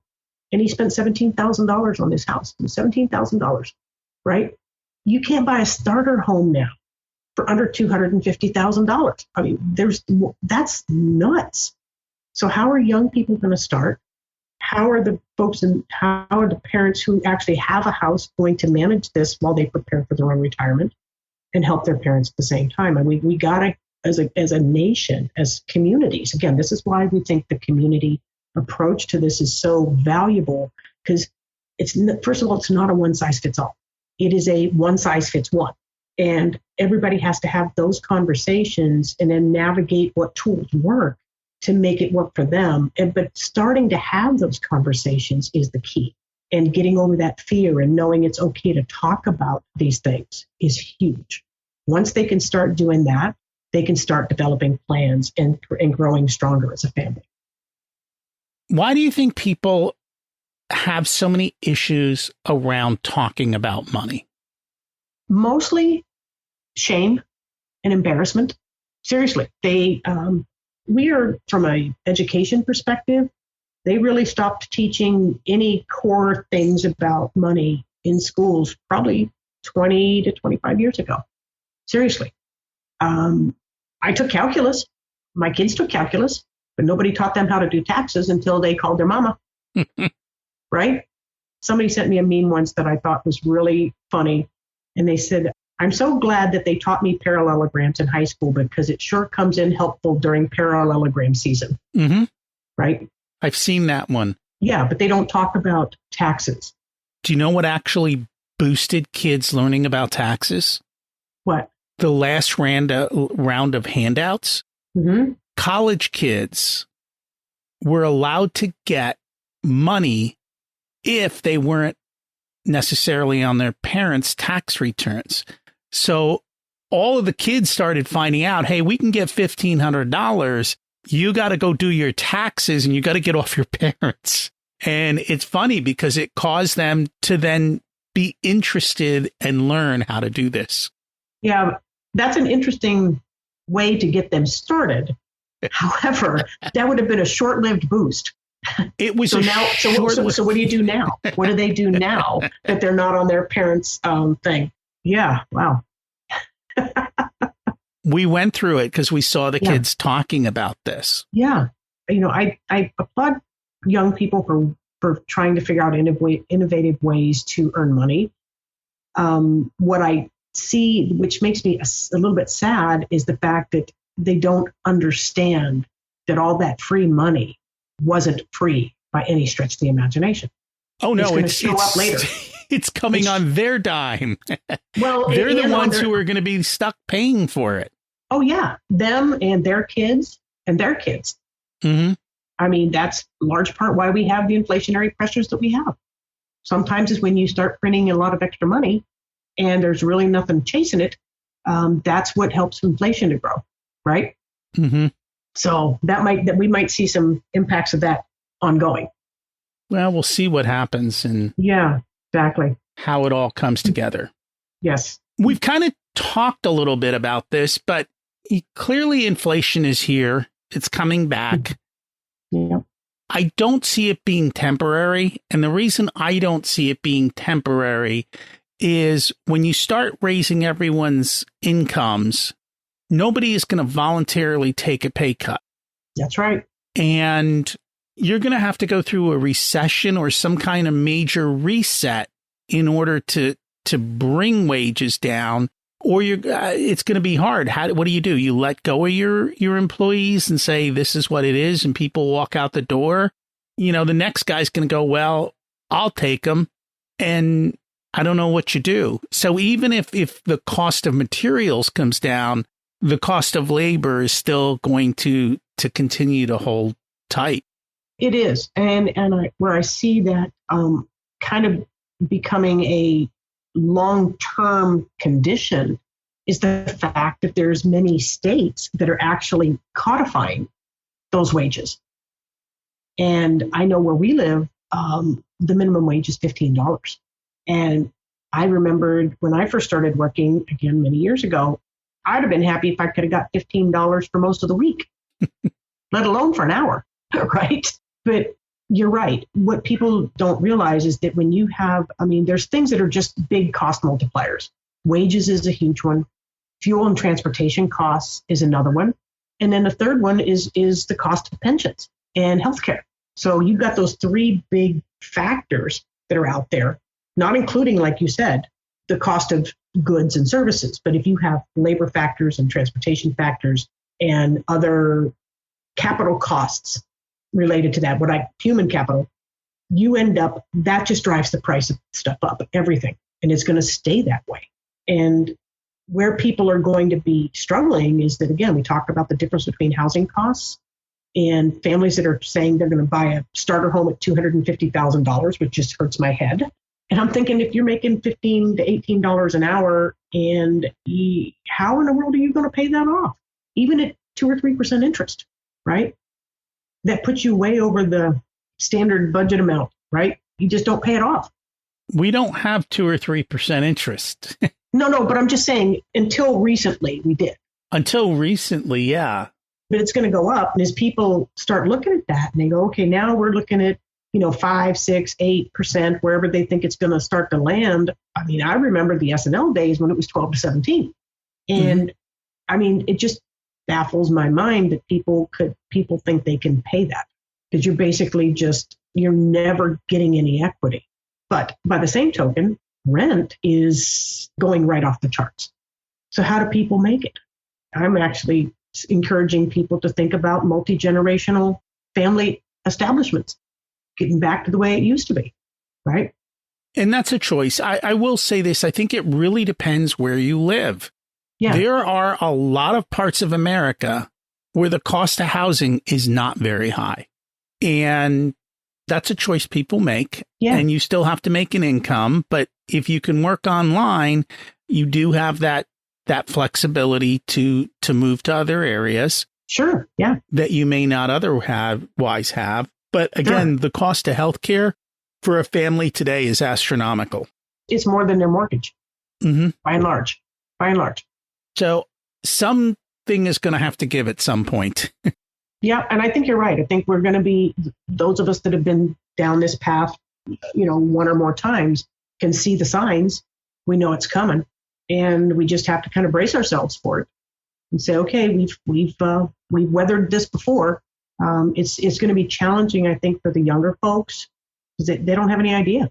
and he spent $17,000 on this house. It was $17,000, right? You can't buy a starter home now for under $250,000. I mean, that's nuts. So how are young people going to start? How are the folks and how are the parents who actually have a house going to manage this while they prepare for their own retirement and help their parents at the same time? And we got to, as a nation, as communities, again, this is why we think the community approach to this is so valuable, because first of all, it's not a one size fits all. It is a one size fits one. And everybody has to have those conversations and then navigate what tools work to make it work for them. But starting to have those conversations is the key. And getting over that fear and knowing it's okay to talk about these things is huge. Once they can start doing that, they can start developing plans and growing stronger as a family. Why do you think people have so many issues around talking about money? Mostly shame and embarrassment. Seriously, we are, from an education perspective, they really stopped teaching any core things about money in schools probably 20 to 25 years ago. Seriously. I took calculus. My kids took calculus, but nobody taught them how to do taxes until they called their mama. Right? Somebody sent me a meme once that I thought was really funny. And they said, I'm so glad that they taught me parallelograms in high school because it sure comes in helpful during parallelogram season. Mm-hmm. Right? I've seen that one. Yeah, but they don't talk about taxes. Do you know what actually boosted kids learning about taxes? What? The last round of handouts. Mm-hmm. College kids were allowed to get money if they weren't necessarily on their parents' tax returns. So all of the kids started finding out, hey, we can get $1,500. You got to go do your taxes and you got to get off your parents. And it's funny because it caused them to then be interested and learn how to do this. Yeah, that's an interesting way to get them started. However, that would have been a short-lived boost. It was so what do you do now? What do they do now that they're not on their parents' thing? Yeah, wow. We went through it because we saw the kids talking about this. Yeah. I applaud young people for trying to figure out innovative ways to earn money. What I see, which makes me a little bit sad, is the fact that they don't understand that all that free money wasn't free by any stretch of the imagination. Oh, no, it's show up later. It's coming on their dime. Well, they're the ones who are going to be stuck paying for it. Oh, yeah. Them and their kids and their kids. Mm-hmm. I mean, that's a large part why we have the inflationary pressures that we have. Sometimes is when you start printing a lot of extra money and there's really nothing chasing it. That's what helps inflation to grow, right? Mm-hmm. So that we might see some impacts of that ongoing. Well, we'll see what happens and Yeah, exactly. how it all comes together. Yes. We've kind of talked a little bit about this, but clearly inflation is here. It's coming back. Yeah. I don't see it being temporary. And the reason I don't see it being temporary is when you start raising everyone's incomes, nobody is going to voluntarily take a pay cut. That's right. And you're going to have to go through a recession or some kind of major reset in order to bring wages down, or it's going to be hard. What do? You let go of your employees and say, this is what it is, and people walk out the door. The next guy's going to go, well, I'll take them. And I don't know what you do. So even if the cost of materials comes down, the cost of labor is still going to continue to hold tight. It is. And where I see that kind of becoming a long-term condition is the fact that there's many states that are actually codifying those wages. And I know where we live, the minimum wage is $15. And I remembered when I first started working, again, many years ago, I'd have been happy if I could have got $15 for most of the week, let alone for an hour, right? But you're right. What people don't realize is that when you have, there's things that are just big cost multipliers. Wages is a huge one. Fuel and transportation costs is another one. And then the third one is the cost of pensions and healthcare. So you've got those three big factors that are out there, not including, like you said, the cost of goods and services. But if you have labor factors and transportation factors and other capital costs related to that, human capital, you end up, that just drives the price of stuff up, everything. And it's going to stay that way. And where people are going to be struggling is that, again, we talked about the difference between housing costs and families that are saying they're going to buy a starter home at $250,000, which just hurts my head. And I'm thinking, if you're making $15 to $18 an hour, and how in the world are you going to pay that off? Even at 2 or 3% interest, right? That puts you way over the standard budget amount, right? You just don't pay it off. We don't have 2 or 3% interest. No, but I'm just saying until recently we did. Until recently, yeah. But it's going to go up. And as people start looking at that and they go, okay, now we're looking at 5, 6, 8%, wherever they think it's going to start to land. I remember the SNL days when it was 12 to 17. And it just baffles my mind that people think they can pay that, because you're basically you're never getting any equity. But by the same token, rent is going right off the charts. So how do people make it? I'm actually encouraging people to think about multi-generational family establishments, getting back to the way it used to be, right? And that's a choice. I will say this. I think it really depends where you live. Yeah. There are a lot of parts of America where the cost of housing is not very high. And that's a choice people make. Yeah. And you still have to make an income. But if you can work online, you do have that flexibility to move to other areas. Sure. Yeah. That you may not otherwise have. But again, the cost of healthcare for a family today is astronomical. It's more than their mortgage, by and large. So something is going to have to give at some point. Yeah, and I think you're right. I think we're going to be, those of us that have been down this path, one or more times, can see the signs. We know it's coming, and we just have to kind of brace ourselves for it and say, okay, we've weathered this before. It's going to be challenging, I think, for the younger folks, because they don't have any idea.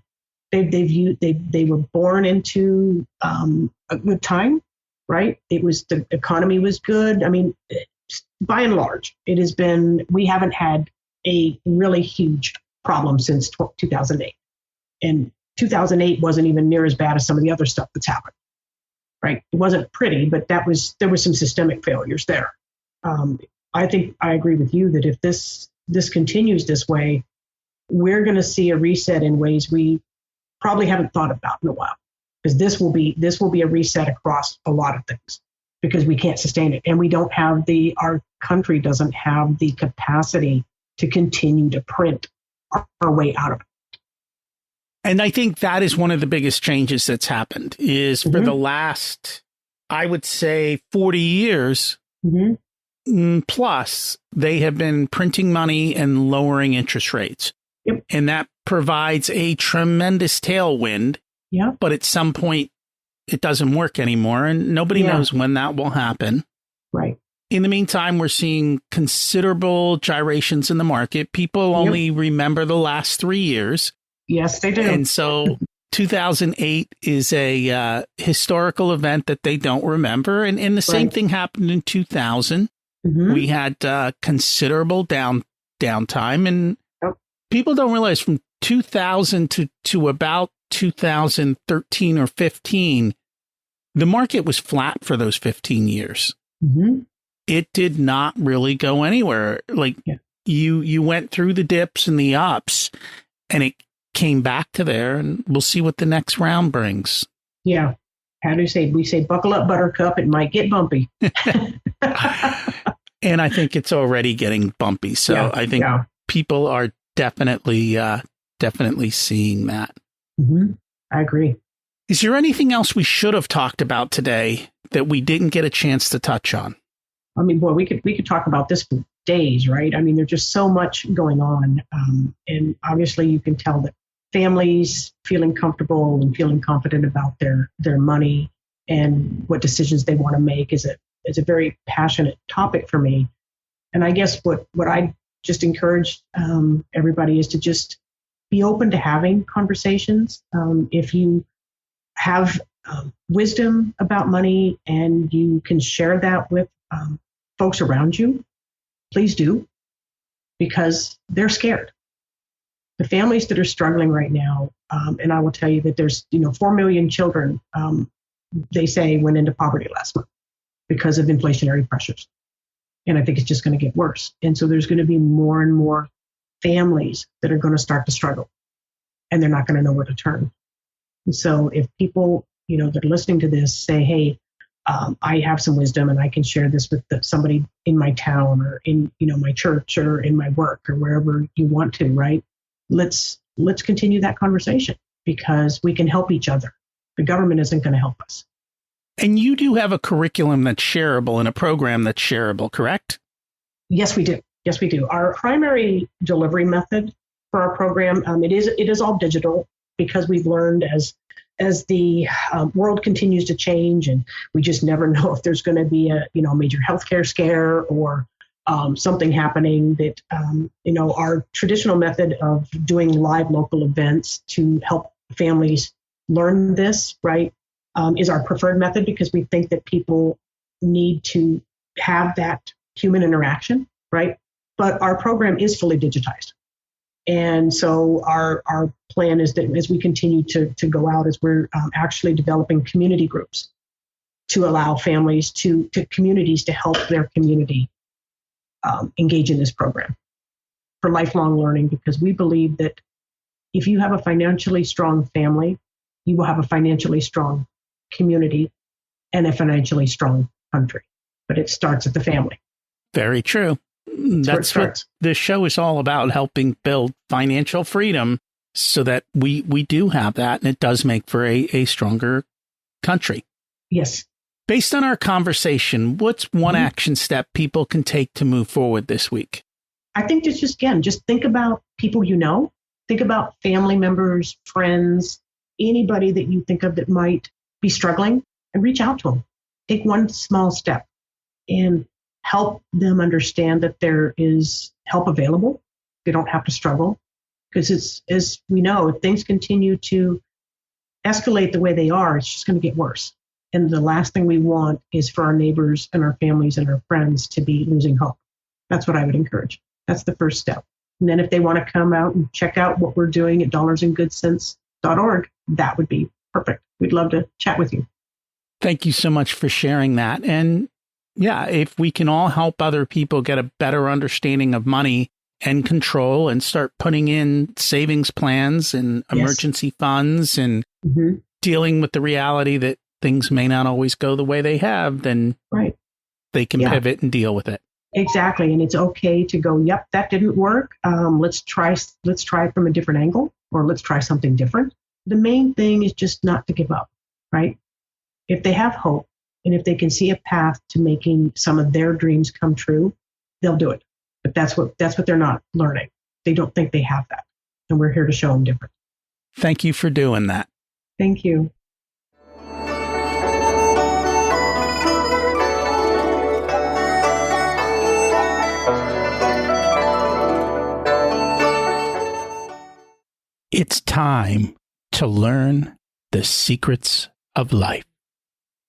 They were born into a good time, right? The economy was good. By and large, it has been, we haven't had a really huge problem since 2008. And 2008 wasn't even near as bad as some of the other stuff that's happened, right? It wasn't pretty, but there was some systemic failures there. I think I agree with you that if this continues this way, we're going to see a reset in ways we probably haven't thought about in a while, because this will be a reset across a lot of things. because we can't sustain it. And we don't have our country doesn't have the capacity to continue to print our way out of it. And I think that is one of the biggest changes that's happened is for the last, I would say 40 years plus, they have been printing money and lowering interest rates. Yep. And that provides a tremendous tailwind. Yeah. But at some point, it doesn't work anymore. And nobody knows when that will happen. Right. In the meantime, we're seeing considerable gyrations in the market. People only remember the last 3 years. Yes, they do. And so 2008 is a historical event that they don't remember. And the same thing happened in 2000. We had considerable downtime. And people don't realize from 2000 to about 2013 or 15, the market was flat for those 15 years. It did not really go anywhere. Like you went through the dips and the ups, and it came back to there, and we'll see what the next round brings. Yeah. How do you say? We say, buckle up, buttercup. It might get bumpy. And I think it's already getting bumpy. So I think people are definitely seeing that. I agree. Is there anything else we should have talked about today that we didn't get a chance to touch on? I mean, boy, we could talk about this for days, right? I mean, there's just so much going on. And obviously you can tell that families feeling comfortable and feeling confident about their money and what decisions they want to make is a very passionate topic for me. And I guess what I just encourage everybody is to just be open to having conversations. If you have wisdom about money and you can share that with folks around you, please do, because they're scared. The families that are struggling right now, and I will tell you that there's 4 million children, they say, went into poverty last month because of inflationary pressures. And I think it's just going to get worse. And so there's going to be more and more families that are going to start to struggle, and they're not going to know where to turn. And so if people, that are listening to this say, hey, I have some wisdom and I can share this with somebody in my town or in, my church or in my work or wherever you want to, right? Let's continue that conversation because we can help each other. The government isn't going to help us. And you do have a curriculum that's shareable and a program that's shareable, correct? Yes, we do. Yes, we do. Our primary delivery method for our program, it is all digital because we've learned as the world continues to change, and we just never know if there's going to be a major healthcare scare or something happening that our traditional method of doing live local events to help families learn this, right, is our preferred method because we think that people need to have that human interaction, right? But our program is fully digitized. And so our plan is that as we continue to go out, as we're actually developing community groups to allow families to communities to help their community engage in this program for lifelong learning, because we believe that if you have a financially strong family, you will have a financially strong community and a financially strong country. But it starts at the family. Very true. That's what this show is all about, helping build financial freedom so that we do have that, and it does make for a stronger country. Yes. Based on our conversation, what's one action step people can take to move forward this week? I think just think about people think about family members, friends, anybody that you think of that might be struggling, and reach out to them. Take one small step and help them understand that there is help available. They don't have to struggle, because it's, as we know, if things continue to escalate the way they are, it's just going to get worse. And the last thing we want is for our neighbors and our families and our friends to be losing hope. That's what I would encourage. That's the first step. And then if they want to come out and check out what we're doing at dollarsandgoodcents.org, that would be perfect. We'd love to chat with you. Thank you so much for sharing that. And yeah, if we can all help other people get a better understanding of money and control and start putting in savings plans and emergency funds and dealing with the reality that things may not always go the way they have, then Right. they can pivot and deal with it. Exactly. And it's okay to go, yep, that didn't work. Let's try it from a different angle, or let's try something different. The main thing is just not to give up, right? If they have hope and if they can see a path to making some of their dreams come true, they'll do it. But that's what they're not learning. They don't think they have that. And we're here to show them different. Thank you for doing that. Thank you. It's time to learn the secrets of life.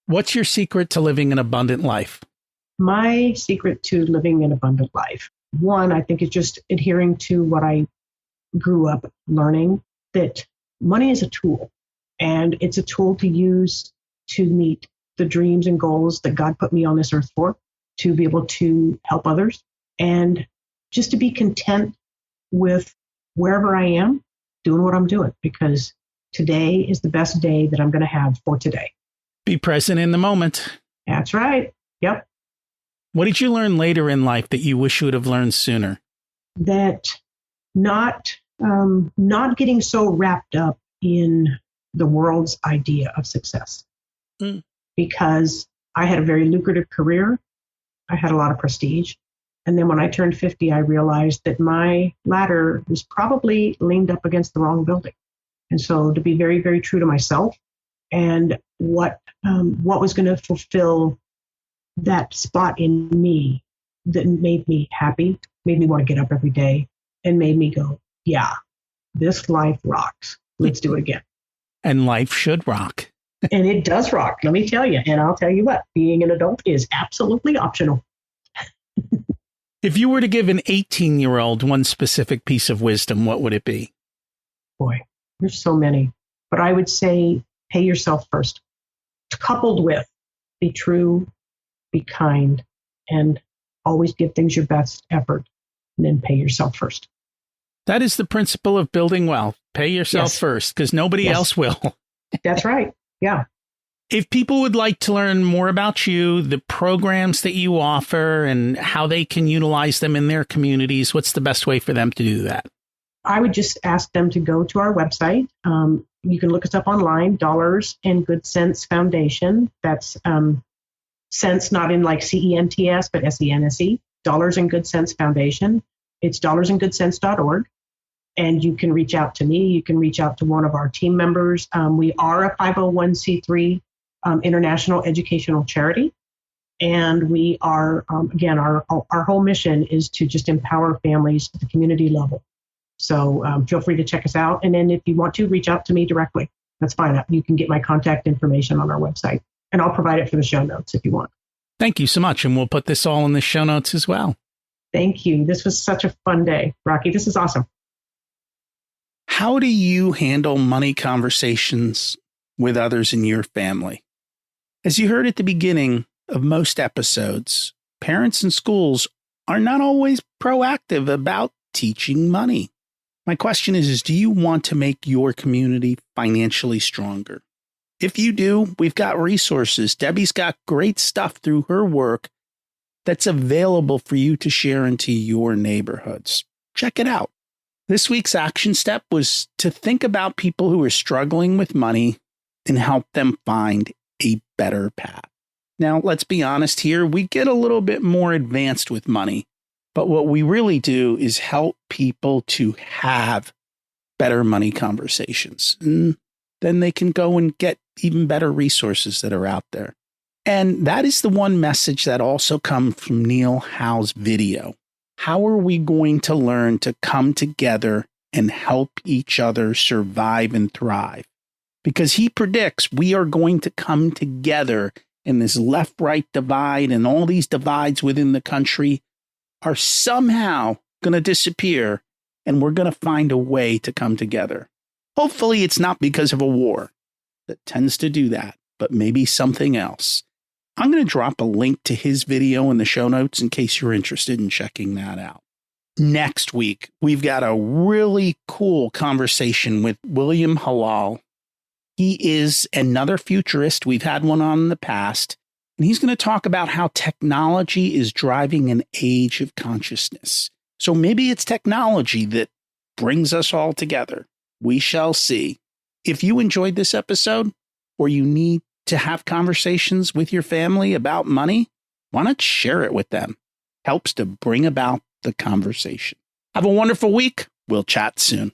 What's your secret to living an abundant life? My secret to living an abundant life, one, I think, is just adhering to what I grew up learning, that money is a tool, and it's a tool to use to meet the dreams and goals that God put me on this earth for, to be able to help others, and just to be content with wherever I am, doing what I'm doing, because today is the best day that I'm going to have for today. Be present in the moment. That's right. Yep. What did you learn later in life that you wish you would have learned sooner? That not getting so wrapped up in the world's idea of success. Because I had a very lucrative career. I had a lot of prestige. And then when I turned 50, I realized that my ladder was probably leaned up against the wrong building. And so to be very, very true to myself and what was going to fulfill that spot in me that made me happy, made me want to get up every day, and made me go, yeah, this life rocks. Let's do it again. And life should rock. And it does rock, let me tell you. And I'll tell you what, being an adult is absolutely optional. If you were to give an 18-year-old one specific piece of wisdom, what would it be? Boy, there's so many. But I would say pay yourself first, coupled with be true, be kind, and always give things your best effort, and then pay yourself first. That is the principle of building wealth. Pay yourself first, because nobody else will. That's right. Yeah. If people would like to learn more about you, the programs that you offer, and how they can utilize them in their communities, what's the best way for them to do that? I would just ask them to go to our website. You can look us up online, Dollars and Good Sense Foundation. That's sense not in like CENTS, but SENSE, Dollars and Good Sense Foundation. It's dollarsandgoodsense.org. And you can reach out to me. You can reach out to one of our team members. We are a 501c3 international educational charity. And we are, again, our whole mission is to just empower families at the community level. So feel free to check us out. And then if you want to, reach out to me directly. That's fine. You can get my contact information on our website. And I'll provide it for the show notes if you want. Thank you so much. And we'll put this all in the show notes as well. Thank you. This was such a fun day, Rocky. This is awesome. How do you handle money conversations with others in your family? As you heard at the beginning of most episodes, parents and schools are not always proactive about teaching money. My question is do you want to make your community financially stronger? If you do, we've got resources. Debbie's got great stuff through her work that's available for you to share into your neighborhoods. Check it out. This week's action step was to think about people who are struggling with money and help them find a better path. Now, let's be honest here. We get a little bit more advanced with money, but what we really do is help people to have better money conversations. And then they can go and get even better resources that are out there. And that is the one message that also comes from Neil Howe's video. How are we going to learn to come together and help each other survive and thrive? Because he predicts we are going to come together in this left-right divide, and all these divides within the country are somehow going to disappear, and we're going to find a way to come together. Hopefully it's not because of a war that tends to do that, but maybe something else. I'm going to drop a link to his video in the show notes in case you're interested in checking that out. Next week, we've got a really cool conversation with William Halal. He is another futurist. We've had one on in the past, and he's going to talk about how technology is driving an age of consciousness. So maybe it's technology that brings us all together. We shall see. If you enjoyed this episode, or you need to have conversations with your family about money, why not share it with them? Helps to bring about the conversation. Have a wonderful week. We'll chat soon.